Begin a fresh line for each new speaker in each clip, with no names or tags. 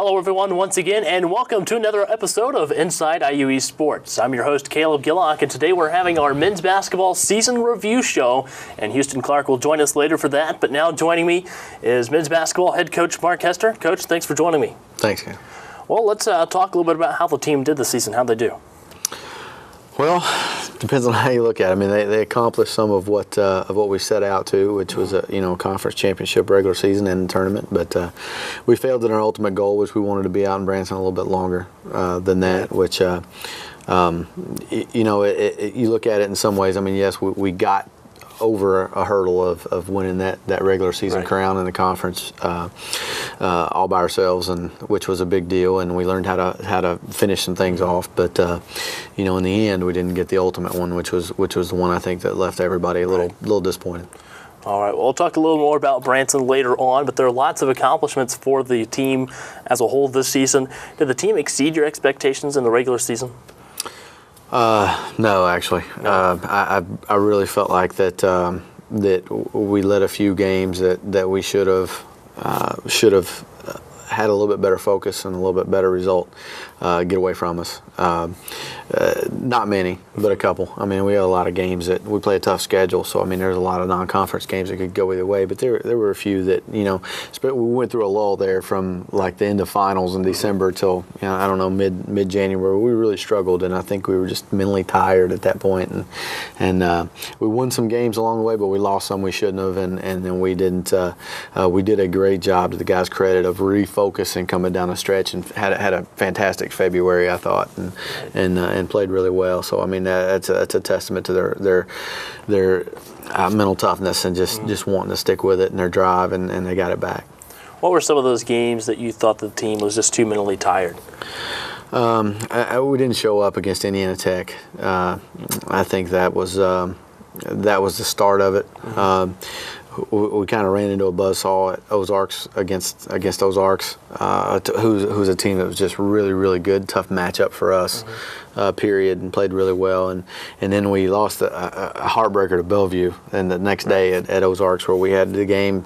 Hello, everyone, once again, and welcome to another episode of Inside IUE Sports. I'm your host, Caleb Gillock, and today we're having our men's basketball season review show, and Houston Clark will join us later for that. But now joining me is men's basketball head coach Mark Hester. Coach, thanks for joining me.
Thanks, Caleb.
Well, let's talk a little bit about how the team did this season. How'd they do?
Well, depends on how you look at it. I mean, they accomplished some of what we set out to, which was a conference championship, regular season, and tournament. But we failed in our ultimate goal, which we wanted to be out in Branson a little bit longer than that. Which you look at it in some ways. I mean, yes, we got over a hurdle of winning that regular season crown in the conference all by ourselves, and which was a big deal, and we learned how to finish some things off. But in the end, we didn't get the ultimate one, which was the one I think that left everybody a little disappointed.
All right, well, we'll talk a little more about Branson later on, but there are lots of accomplishments for the team as a whole this season. Did the team exceed your expectations in the regular season?
No, actually. I really felt like that we led a few games that we should have had a little bit better focus and a little bit better result get away from us. Not many, but a couple. I mean, we had a lot of games that we play a tough schedule, so I mean, there's a lot of non-conference games that could go either way. But there were a few that we went through a lull there from like the end of finals in December till I don't know mid January. We really struggled, and I think we were just mentally tired at that point. And we won some games along the way, but we lost some we shouldn't have, and then we didn't. We did a great job, to the guys' credit, of refocusing coming down the stretch, and had a fantastic February, I thought, and played really well. So I mean, that's a testament to their mental toughness and just wanting to stick with it, and their drive, and they got it back.
What were some of those games that you thought the team was just too mentally tired?
We didn't show up against Indiana Tech. I think that was the start of it. We kind of ran into a buzzsaw at Ozarks against Ozarks, who's a team that was just really, really good, tough matchup for us, period, and played really well. And then we lost a heartbreaker to Bellevue, and the next day at Ozarks, where we had the game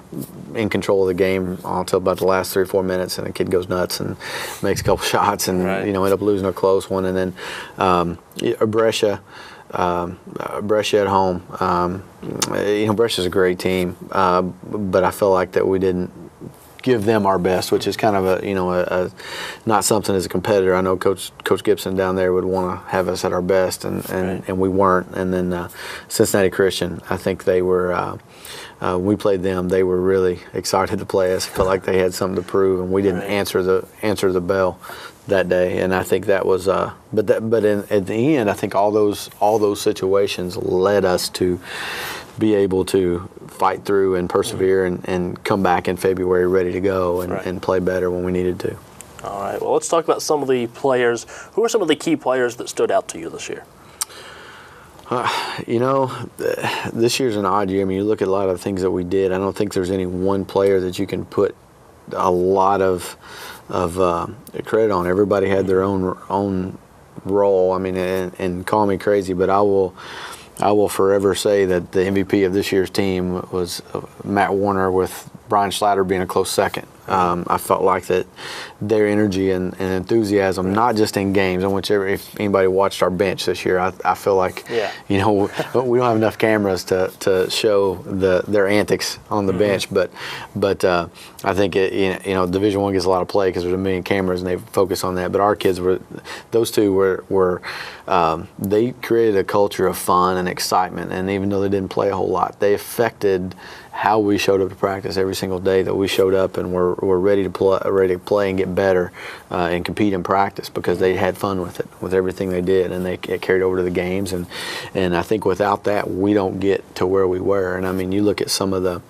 in control of the game until about the last 3 or 4 minutes, and the kid goes nuts and makes a couple shots, and end up losing a close one. And then Brescia at home. Brescia's a great team, but I feel like that we didn't give them our best, which is kind of a not something as a competitor. I know Coach Gibson down there would want to have us at our best, and we weren't. And then Cincinnati Christian, I think they were. We played them. They were really excited to play us. Felt like they had something to prove, and we didn't answer the bell that day. And I think that was. At the end, I think all those situations led us to be able to fight through and persevere and come back in February ready to go and play better when we needed to.
All right. Well, let's talk about some of the players. Who are some of the key players that stood out to you this year?
This year's an odd year. I mean, you look at a lot of the things that we did. I don't think there's any one player that you can put a lot of credit on. Everybody had their own role. I mean, and call me crazy, but I will forever say that the MVP of this year's team was Matt Warner, with Brian Schlatter being a close second. I felt like that their energy and enthusiasm, not just in games. If anybody watched our bench this year, I feel like we don't have enough cameras to show their antics on the bench. But I think Division I gets a lot of play because there's a million cameras and they focus on that. But our kids those two were they created a culture of fun and excitement. And even though they didn't play a whole lot, they affected how we showed up to practice every single day. That we showed up and were ready to play and get better and compete in practice, because they had fun with it, with everything they did, and it carried over to the games. And I think without that, we don't get to where we were. And I mean, you look at some of the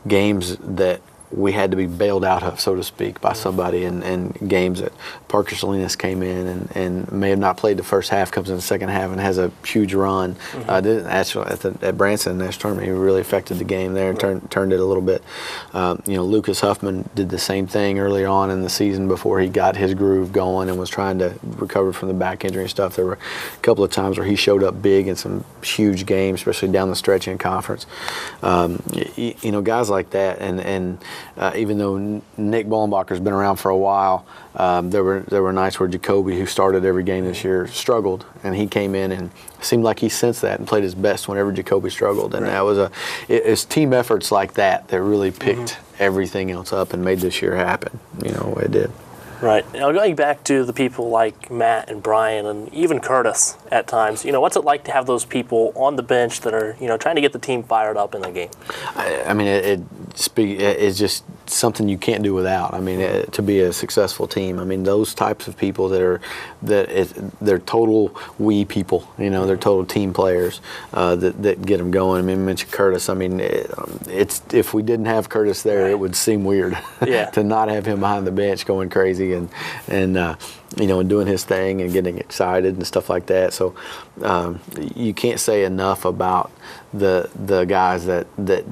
games that we had to be bailed out of, so to speak, by somebody, and games that Parker Salinas came in and may have not played the first half, comes in the second half and has a huge run. Didn't actually at Branson next tournament, he really affected the game there and turned it a little bit. Lucas Huffman did the same thing early on in the season before he got his groove going and was trying to recover from the back injury and stuff. There were a couple of times where he showed up big in some huge games, especially down the stretch in conference. Guys like that, and even though Nick Bullenbacher's been around for a while, there were nights where Jacoby, who started every game this year, struggled, and he came in and seemed like he sensed that and played his best whenever Jacoby struggled. And that was it's team efforts like that really picked everything else up and made this year happen. It did.
Right. Now, going back to the people like Matt and Brian and even Curtis at times, what's it like to have those people on the bench that are, trying to get the team fired up in the game?
I mean, it's just something you can't do without. I mean, to be a successful team, I mean, those types of people they're total we people. They're total team players that get them going. I mean, I mentioned Curtis. I mean, if we didn't have Curtis there, it would seem weird to not have him behind the bench going crazy and doing his thing and getting excited and stuff like that. So you can't say enough about the guys that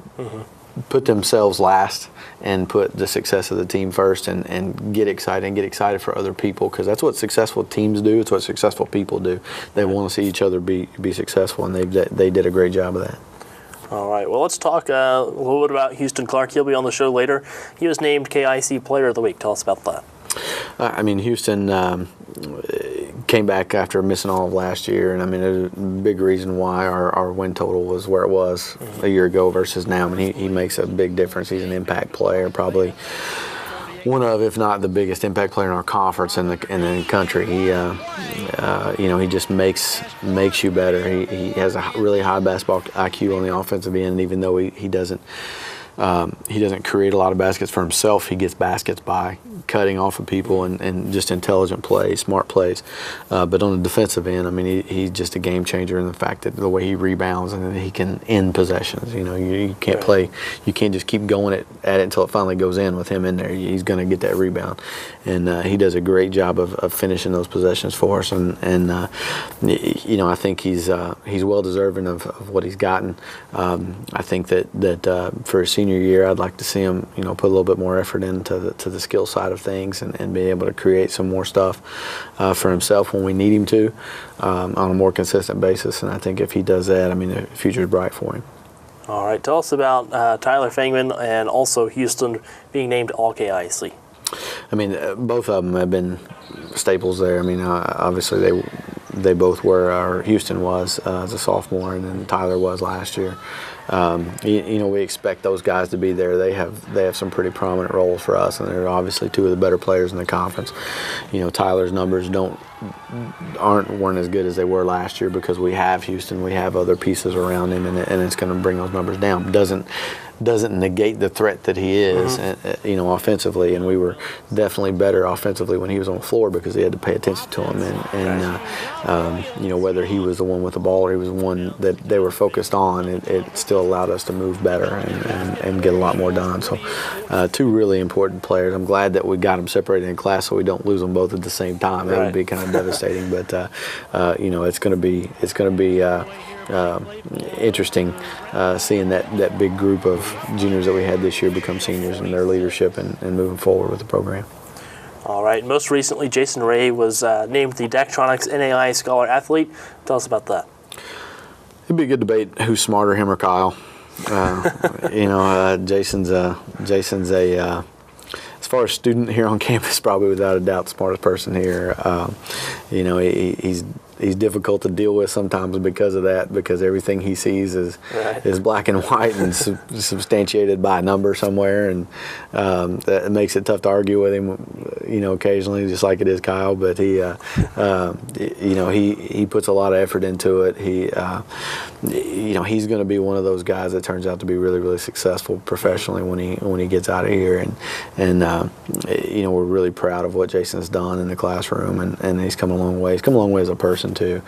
put themselves last and put the success of the team first and get excited for other people, because that's what successful teams do. It's what successful people do. They want to see each other be successful, and they did a great job of that.
All right, well, let's talk a little bit about Houston Clark. He'll be on the show later. He was named KIC Player of the Week. Tell us about that.
I mean, Houston came back after missing all of last year, and I mean, there's a big reason why our win total was where it was a year ago versus now. I mean, he makes a big difference. He's an impact player, probably one of, if not the biggest impact player in our conference in the country. He just makes you better. He has a really high basketball IQ on the offensive end, and even though he doesn't create a lot of baskets for himself, he gets baskets by cutting off of people and just intelligent plays, smart plays. But on the defensive end, I mean, he's just a game changer in the fact that the way he rebounds and he can end possessions. You can't play, you can't just keep going at it until it finally goes in with him in there. He's going to get that rebound. And he does a great job of finishing those possessions for us. And I think he's well deserving of what he's gotten. I think that for his senior year, I'd like to see him, put a little bit more effort into the skill side of things and be able to create some more stuff for himself when we need him to on a more consistent basis. And I think if he does that, I mean, the future's bright for him.
All right, tell us about Tyler Fangman and also Houston being named All-KIC.
I mean, both of them have been staples there. I mean, obviously they both were, or Houston was as a sophomore, and then Tyler was last year. We expect those guys to be there. They have some pretty prominent roles for us, and they're obviously two of the better players in the conference. Tyler's numbers weren't as good as they were last year because we have Houston, we have other pieces around him, and it's going to bring those numbers down. Doesn't negate the threat that he is, offensively, and we were definitely better offensively when he was on the floor because he had to pay attention to him, and whether he was the one with the ball or he was the one that they were focused on, it still allowed us to move better and get a lot more done. So two really important players. I'm glad that we got them separated in class so we don't lose them both at the same time. That would be kind of devastating, but it's going to be interesting seeing that big group of juniors that we had this year become seniors and their leadership and moving forward with the program.
All right. Most recently, Jason Ray was named the Daktronics NAI Scholar Athlete. Tell us about that.
It'd be a good debate who's smarter, him or Kyle. Jason's as far as student here on campus, probably without a doubt the smartest person here. He's difficult to deal with sometimes because of that, because everything he sees is black and white and substantiated by a number somewhere, and that makes it tough to argue with him, occasionally, just like it is Kyle. But he puts a lot of effort into it. He's going to be one of those guys that turns out to be really, really successful professionally when he gets out of here, and we're really proud of what Jason's done in the classroom, and he's come a long way. He's come a long way as a person too,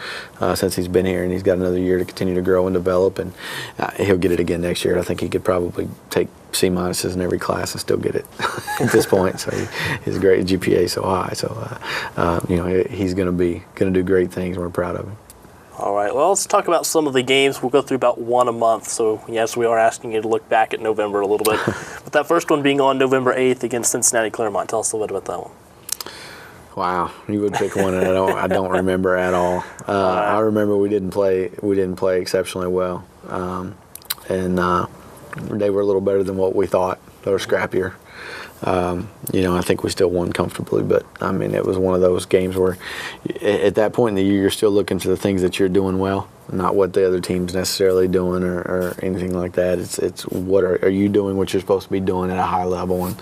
since he's been here, and he's got another year to continue to grow and develop, and he'll get it again next year. I think he could probably take C- in every class and still get it at this point. So his grade GPA is so high. So he's going to do great things, and we're proud of him.
All right, well, let's talk about some of the games. We'll go through about one a month. So, yes, we are asking you to look back at November a little bit. But that first one being on November 8th against Cincinnati Claremont. Tell us a little bit about that one.
Wow, you would pick one, and I don't remember at all. I remember we didn't play exceptionally well, and they were a little better than what we thought. that were scrappier. I think we still won comfortably, but I mean, it was one of those games where at that point in the year, you're still looking to the things that you're doing well, not what the other team's necessarily doing or anything like that. It's what are you doing what you're supposed to be doing at a high level, and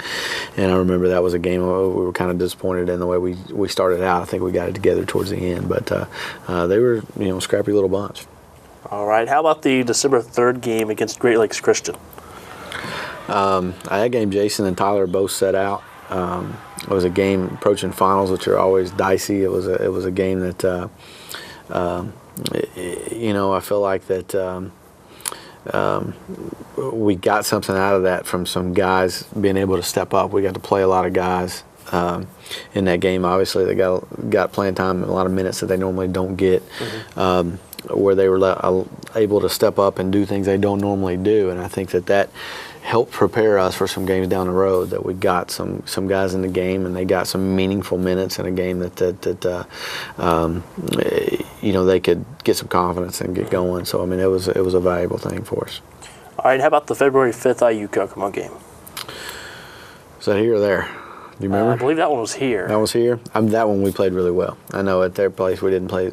I remember that was a game we were kind of disappointed in the way we started out. I think we got it together towards the end, but they were a scrappy little bunch.
All right, how about the December 3rd game against Great Lakes Christian?
That game, Jason and Tyler both set out. It was a game approaching finals, which are always dicey. It was a game that I feel like that we got something out of that from some guys being able to step up. We got to play a lot of guys in that game. Obviously, they got playing time, a lot of minutes that they normally don't get. Mm-hmm. Where they were able to step up and do things they don't normally do, and I think that helped prepare us for some games down the road. That we got some guys in the game, and they got some meaningful minutes in a game that they could get some confidence and get going. So I mean, it was a valuable thing for us.
All right, how about the February 5th IU Kokomo game?
Is that here or there? Do you remember?
I believe that one was here.
That was here? That one we played really well. I know at their place we didn't play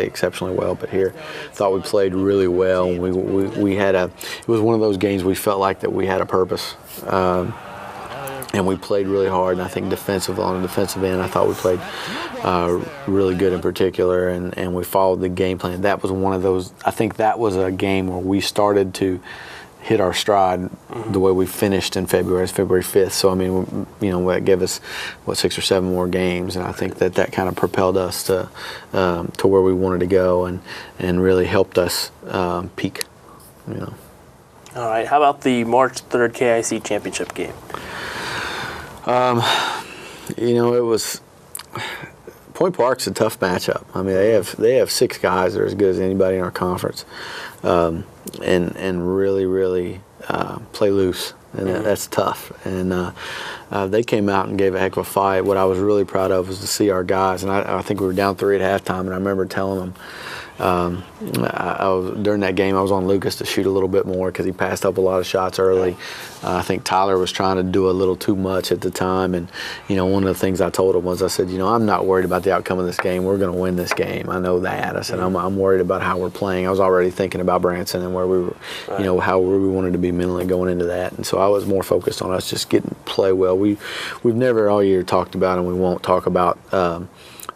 exceptionally well, but here thought we played really well. We had it was one of those games we felt like that we had a purpose, and we played really hard. And I think on the defensive end, I thought we played really good in particular, and we followed the game plan. That was one of those. I think that was a game where we started to hit our stride the way we finished in February. It's February 5th. So, I mean, that gave us, 6 or 7 more games. And I think that kind of propelled us to where we wanted to go and really helped us peak,
All right. How about the March 3rd KIC championship game?
It was Point Park's a tough matchup. I mean, they have 6 guys that are as good as anybody in our conference. And really, really play loose, and that's tough. And they came out and gave a heck of a fight. What I was really proud of was to see our guys, and I think we were down 3 at halftime, and I remember telling them, during that game, I was on Lucas to shoot a little bit more because he passed up a lot of shots early. I think Tyler was trying to do a little too much at the time, and one of the things I told him was, I said, I'm not worried about the outcome of this game. We're going to win this game. I know that. I said, I'm worried about how we're playing. I was already thinking about Branson and where we were, how we wanted to be mentally going into that, and so I was more focused on us just getting play well. We've never all year talked about, and we won't talk about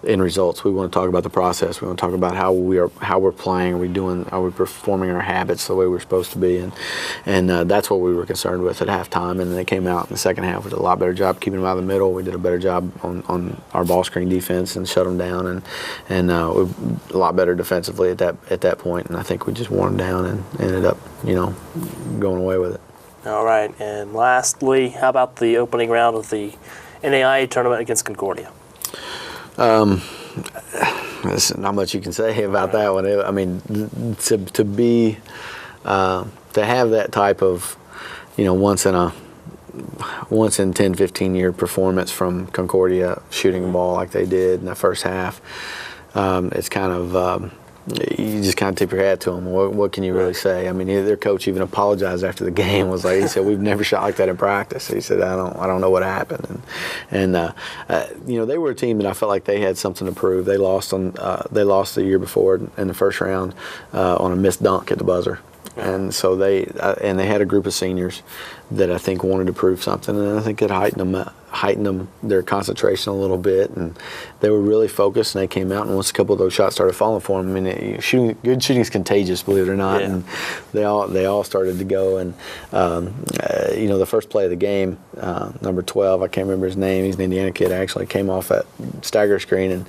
end results. We want to talk about the process. We want to talk about how we're playing. Are we performing our habits the way we're supposed to be? And that's what we were concerned with at halftime. And they came out in the second half with a lot better job keeping them out of the middle. We did a better job on our ball screen defense and shut them down, and a lot better defensively at that point. And I think we just wore them down and ended up going away with it.
All right. And lastly, how about the opening round of the NAIA tournament against Concordia?
There's not much you can say about that one. I mean, to have that type of, once in 10, 15 year performance from Concordia shooting the ball like they did in the first half, it's kind of, you just kind of tip your hat to them. What can you really say? I mean, their coach even apologized after the game. He said, "We've never shot like that in practice." He said, "I don't know what happened." And they were a team that I felt like they had something to prove. They lost the year before in the first round on a missed dunk at the buzzer. And so they had a group of seniors that I think wanted to prove something, and I think it heightened them their concentration a little bit, and they were really focused. And they came out, and once a couple of those shots started falling for them, I mean, good shooting is contagious, believe it or not. Yeah. And they all started to go. And the first play of the game, number 12, I can't remember his name. He's an Indiana kid. Actually came off that stagger screen and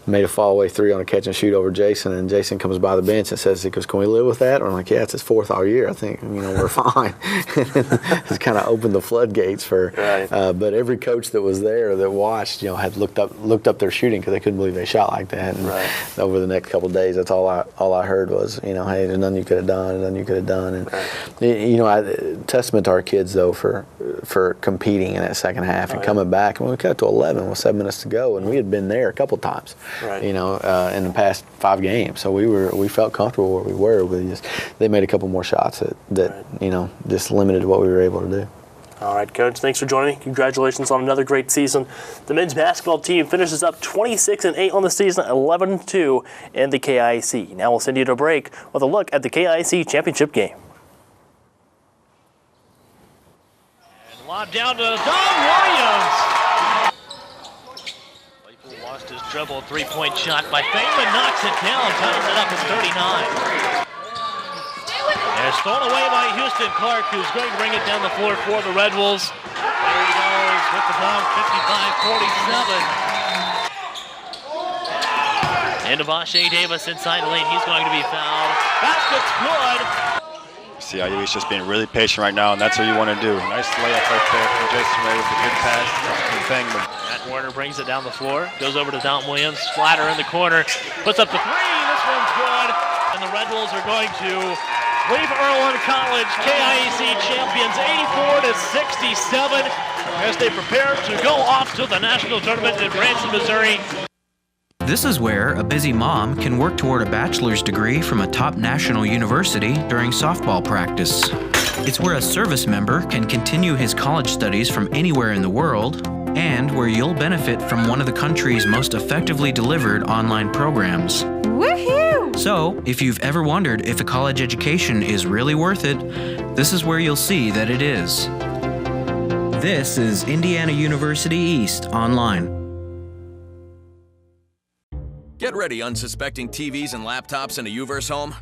made a fall-away 3 on a catch and shoot over Jason, and Jason comes by the bench and says, he goes, "Can we live with that?" And I'm like, "Yeah, it's his 4th all year. I think we're fine." It's kind of opened the floodgates for. Right. But every coach that was there that watched, had looked up their shooting because they couldn't believe they shot like that. And over the next couple of days, that's all I heard was, "Hey, there's nothing you could have done, and nothing you could have done." And testament to our kids though for competing in that second half and coming back. And we cut to 11 with 7 minutes to go, and we had been there a couple times. Right. In the past 5 games, so we felt comfortable where we were. They made a couple more shots that just limited what we were able to do.
All right, Coach, thanks for joining me. Congratulations on another great season. The men's basketball team finishes up 26-8 on the season, 11-2 in the KIAC. Now we'll send you to a break with a look at the KIAC championship game.
And lob down to Don Williams. Claypool lost his dribble, three-point shot by Feynman, knocks it down, ties it up at 39. And it's thrown away by Houston Clark, who's going to bring it down the floor for the Red Wolves. There he goes with the dunk, 55-47. And Devontae Davis inside the lane. He's going to be fouled. Basket's good.
See, IU's just being really patient right now, and that's what you want to do. Nice layup right there from Jason Ray with a good pass from Feynman.
Matt Warner brings it down the floor, goes over to Don Williams, splatter in the corner, puts up the three. This one's good. And the Red Wolves are going to leave Irwin College KIAC champions 84-67 as they prepare to go off to the national tournament in Branson, Missouri.
This is where a busy mom can work toward a bachelor's degree from a top national university during softball practice. It's where a service member can continue his college studies from anywhere in the world, and where you'll benefit from one of the country's most effectively delivered online programs.
Woohoo!
So, if you've ever wondered if a college education is really worth it, this is where you'll see that it is. This is Indiana University East Online.
Get ready, unsuspecting TVs and laptops in a UVerse home.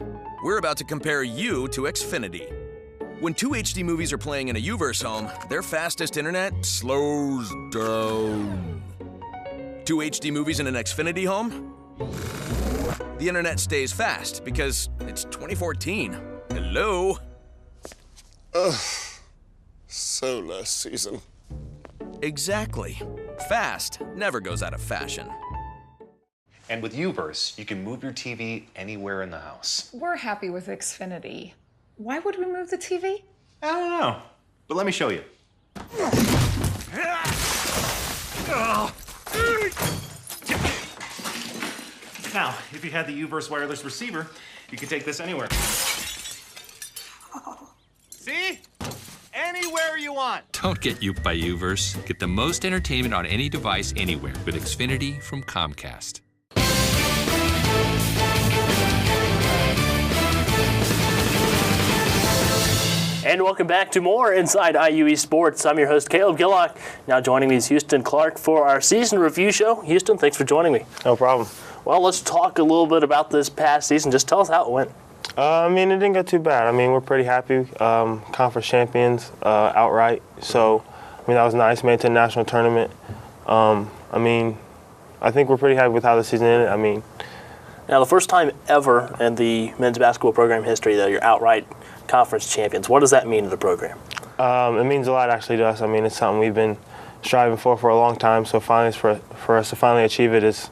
We're about to compare you to Xfinity. When two HD movies are playing in a UVerse home, their fastest internet slows down. Two HD movies in an Xfinity home? The internet stays fast because it's 2014. Hello?
Ugh. So last season.
Exactly. Fast never goes out of fashion.
And with UVerse, you can move your TV anywhere in the house.
We're happy with Xfinity. Why would we move the TV?
I don't know, but let me show you. Now, if you had the UVerse wireless receiver, you could take this anywhere. See? Anywhere you want.
Don't get duped by UVerse. Get the most entertainment on any device anywhere with Xfinity from Comcast.
And welcome back to more Inside IUE Sports. I'm your host, Caleb Gillock. Now joining me is Houston Clark for our season review show. Houston, thanks for joining me.
No problem.
Well, let's talk a little bit about this past season. Just tell us how it went.
I mean, it didn't go too bad. I mean, we're pretty happy. Conference champions outright. So, I mean, that was nice. Made it to the national tournament. I mean, I think we're pretty happy with how the season ended. I mean,
now the first time ever in the men's basketball program history that you're outright conference champions. What does that mean to the program?
It means a lot actually to us. I mean, it's something we've been striving for a long time. So finally, for us to finally achieve it is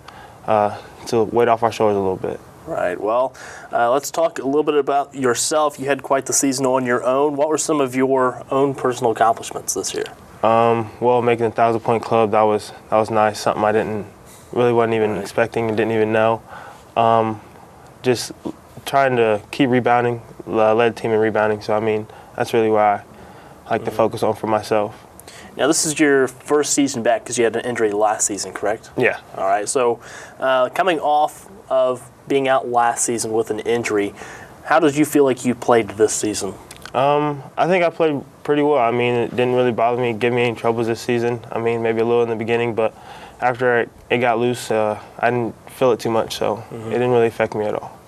to weight off our shoulders a little bit.
Right. Well, let's talk a little bit about yourself. You had quite the season on your own. What were some of your own personal accomplishments this year?
Well, making the 1,000-point club, that was nice. Something I wasn't even expecting and didn't even know. Just trying to keep rebounding, led the team in rebounding. So, I mean, that's really what I like to focus on for myself.
Now, this is your first season back because you had an injury last season, correct?
Yeah.
All right. So, coming off of being out last season with an injury, how did you feel like you played this season?
I think I played pretty well. I mean, it didn't really bother me, give me any troubles this season. I mean, maybe a little in the beginning, but after it got loose, I didn't feel it too much, so it didn't really affect me at all.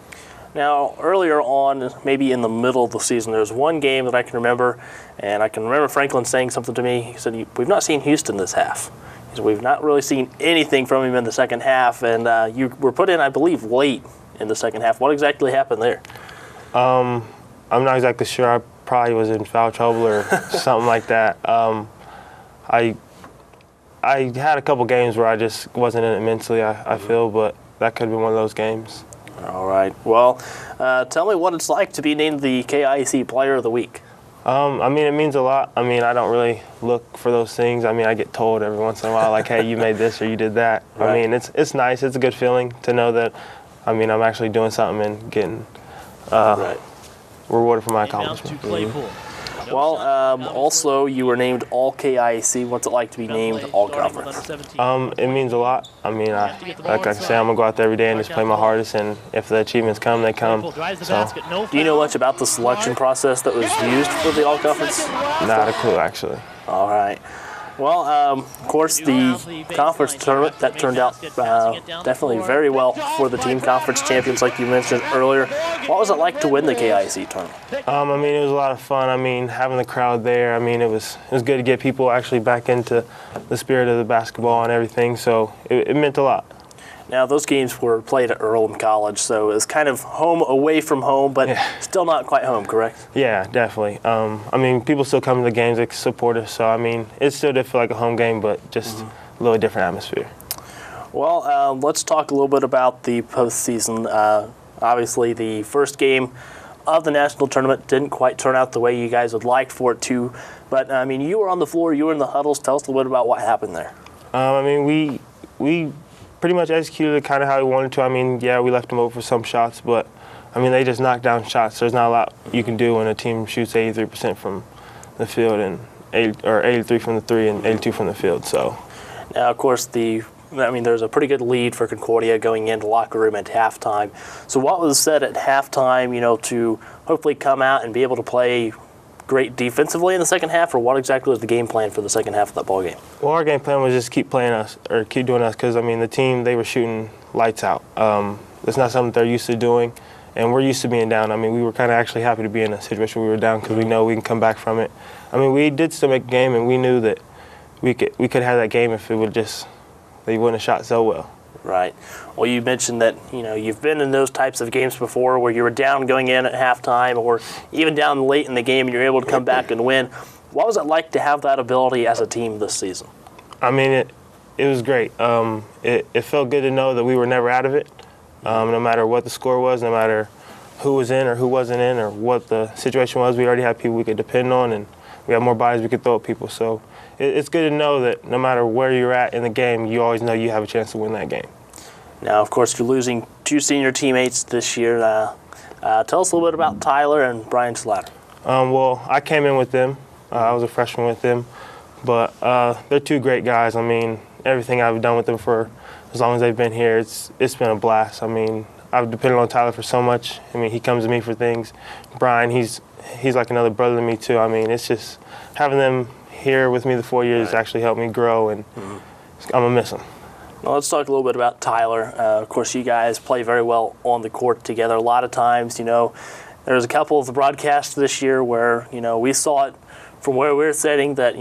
Now, earlier on, maybe in the middle of the season, there was one game that I can remember, and I can remember Franklin saying something to me. He said, "We've not seen Houston this half." He said, "We've not really seen anything from him in the second half," and you were put in, I believe, late in the second half. What exactly happened there?
I'm not exactly sure. I probably was in foul trouble or something like that. I had a couple games where I just wasn't in it mentally, I feel, but that could have been one of those games.
All right. Well, tell me what it's like to be named the KIAC Player of the Week.
I mean, it means a lot. I mean, I don't really look for those things. I mean, I get told every once in a while, like, hey, you made this or you did that. Right. I mean, it's nice. It's a good feeling to know that, I mean, I'm actually doing something and getting rewarded for my accomplishment.
To Claypool.
Well, also you were named All KIAC. What's it like to be named All Conference?
It means a lot. I mean, like I say, I'm gonna go out there every day and just play my hardest, and if the achievements come, they come. So,
do you know much about the selection process that was used for the All Conference?
Not a clue, actually.
All right. Well, of course, the conference tournament, that turned out definitely very well for the team conference champions, like you mentioned earlier. What was it like to win the KIAC tournament?
I mean, it was a lot of fun. I mean, having the crowd there, I mean, it was good to get people actually back into the spirit of the basketball and everything, so it meant a lot.
Now, those games were played at Earlham College, so it was kind of home away from home, but still not quite home, correct?
Yeah, definitely. I mean, people still come to the games, they support us, so I mean, it still did feel like a home game, but just a little different atmosphere.
Well, let's talk a little bit about the postseason. Obviously, the first game of the national tournament didn't quite turn out the way you guys would like for it to, but I mean, you were on the floor, you were in the huddles. Tell us a little bit about what happened there.
I mean, we pretty much executed it kind of how we wanted to. I mean, yeah, we left them open for some shots, but I mean, they just knocked down shots. There's not a lot you can do when a team shoots 83% from the field and 83 from the three and 82 from the field. So
now, of course, there's a pretty good lead for Concordia going into the locker room at halftime. So what was said at halftime, to hopefully come out and be able to play great defensively in the second half, or what exactly was the game plan for the second half of that ball game?
Well, our game plan was just keep playing us, or keep doing us, because I mean the team, they were shooting lights out. It's not something they're used to doing, and we're used to being down. I mean, we were kind of actually happy to be in a situation where we were down because we know we can come back from it. I mean, we did still make a game, and we knew that we could have that game if it would they wouldn't have shot so well.
Right. Well, you mentioned that, you've been in those types of games before where you were down going in at halftime or even down late in the game and you're able to come back and win. What was it like to have that ability as a team this season?
I mean, it was great. It felt good to know that we were never out of it, no matter what the score was, no matter who was in or who wasn't in or what the situation was. We already had people we could depend on, and we had more bodies we could throw at people. So it's good to know that no matter where you're at in the game, you always know you have a chance to win that game.
Now, of course, you're losing two senior teammates this year. Tell us a little bit about Tyler and Brian Slatter.
Well, I came in with them. I was a freshman with them. But they're two great guys. I mean, everything I've done with them for as long as they've been here, it's been a blast. I mean, I've depended on Tyler for so much. I mean, he comes to me for things. Brian, he's like another brother to me, too. I mean, it's just having them here with me the 4 years actually helped me grow, and I'm going to miss them.
Well, let's talk a little bit about Tyler. Of course, you guys play very well on the court together. A lot of times, there was a couple of the broadcasts this year where, we saw it from where we were sitting that,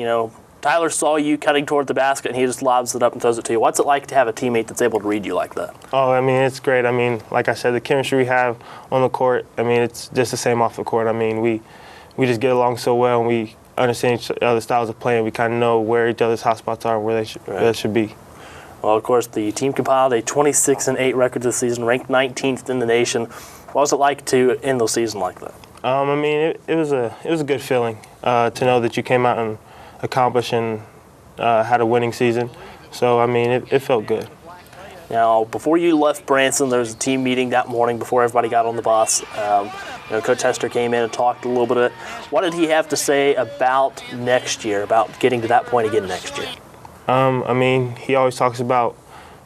Tyler saw you cutting toward the basket and he just lobs it up and throws it to you. What's it like to have a teammate that's able to read you like that?
Oh, I mean, it's great. I mean, like I said, the chemistry we have on the court, I mean, it's just the same off the court. I mean, we just get along so well and we understand each other's styles of play and we kind of know where each other's hot spots are and where they should be.
Well, of course, the team compiled a 26-8 record this season, ranked 19th in the nation. What was it like to end the season like that?
I mean, it was a good feeling to know that you came out and accomplished and had a winning season. So, I mean, it felt good.
Now, before you left Branson, there was a team meeting that morning before everybody got on the bus. Coach Hester came in and talked a little bit. What did he have to say about next year, about getting to that point again next year?
I mean, he always talks about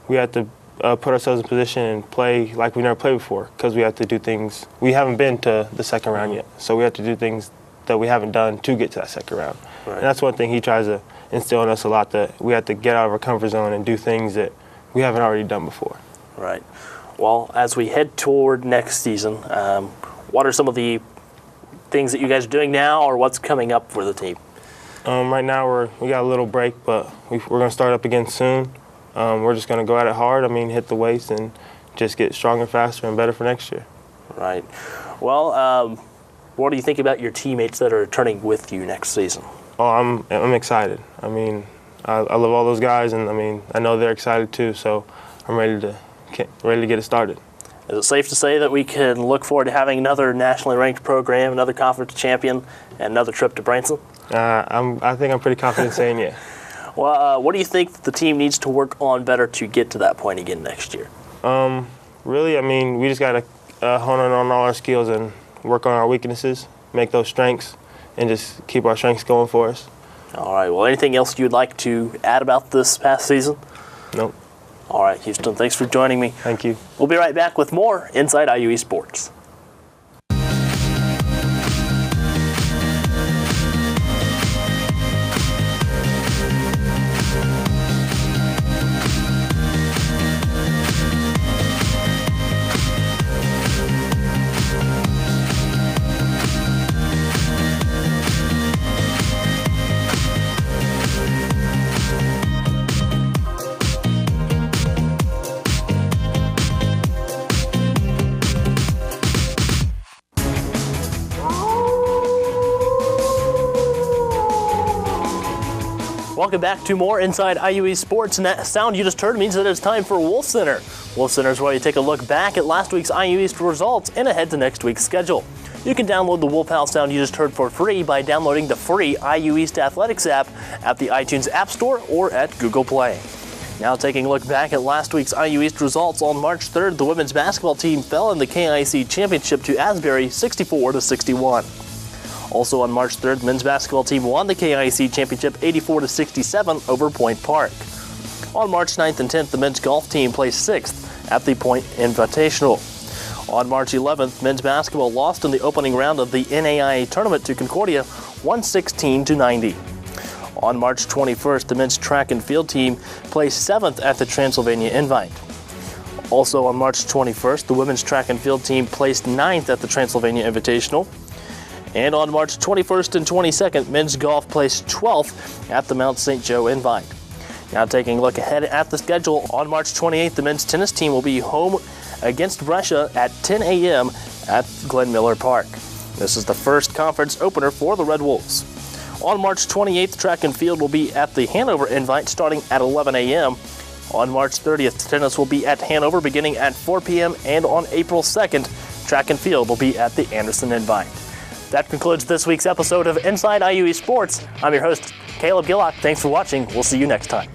we have to put ourselves in position and play like we never played before because we have to do things. We haven't been to the second round yet, so we have to do things that we haven't done to get to that second round. Right. And that's one thing he tries to instill in us a lot, that we have to get out of our comfort zone and do things that we haven't already done before.
Right. Well, as we head toward next season, what are some of the things that you guys are doing now or what's coming up for the team?
Right now we got a little break, but we're going to start up again soon. We're just going to go at it hard. I mean, hit the weights and just get stronger, faster, and better for next year.
Right. Well, what do you think about your teammates that are returning with you next season?
Oh, I'm excited. I mean, I love all those guys, and I mean, I know they're excited too. So I'm ready to get it started.
Is it safe to say that we can look forward to having another nationally ranked program, another conference champion, and another trip to Branson?
I think I'm pretty confident saying yeah.
Well, what do you think the team needs to work on better to get to that point again next year?
Really, I mean, we just got to hone in on all our skills and work on our weaknesses, make those strengths, and just keep our strengths going for us.
All right. Well, anything else you'd like to add about this past season?
Nope.
All right, Houston, thanks for joining me.
Thank you.
We'll be right back with more Inside IUE Sports. Welcome back to more Inside IUE Sports, and that sound you just heard means that it's time for Wolf Center. Wolf Center is where you take a look back at last week's IU East results and ahead to next week's schedule. You can download the Wolf House sound you just heard for free by downloading the free IU East Athletics app at the iTunes App Store or at Google Play. Now taking a look back at last week's IU East results, on March 3rd, the women's basketball team fell in the KIC Championship to Asbury 64-61. Also on March 3rd, the men's basketball team won the KIC Championship 84-67 over Point Park. On March 9th and 10th, the men's golf team placed 6th at the Point Invitational. On March 11th, men's basketball lost in the opening round of the NAIA tournament to Concordia 116-90. On March 21st, the men's track and field team placed 7th at the Transylvania Invite. Also on March 21st, the women's track and field team placed 9th at the Transylvania Invitational. And on March 21st and 22nd, men's golf placed 12th at the Mount St. Joe Invite. Now taking a look ahead at the schedule, on March 28th, the men's tennis team will be home against Brescia at 10 a.m. at Glenn Miller Park. This is the first conference opener for the Red Wolves. On March 28th, track and field will be at the Hanover Invite starting at 11 a.m. On March 30th, tennis will be at Hanover beginning at 4 p.m. And on April 2nd, track and field will be at the Anderson Invite. That concludes this week's episode of Inside IUE Sports. I'm your host, Caleb Gillock. Thanks for watching. We'll see you next time.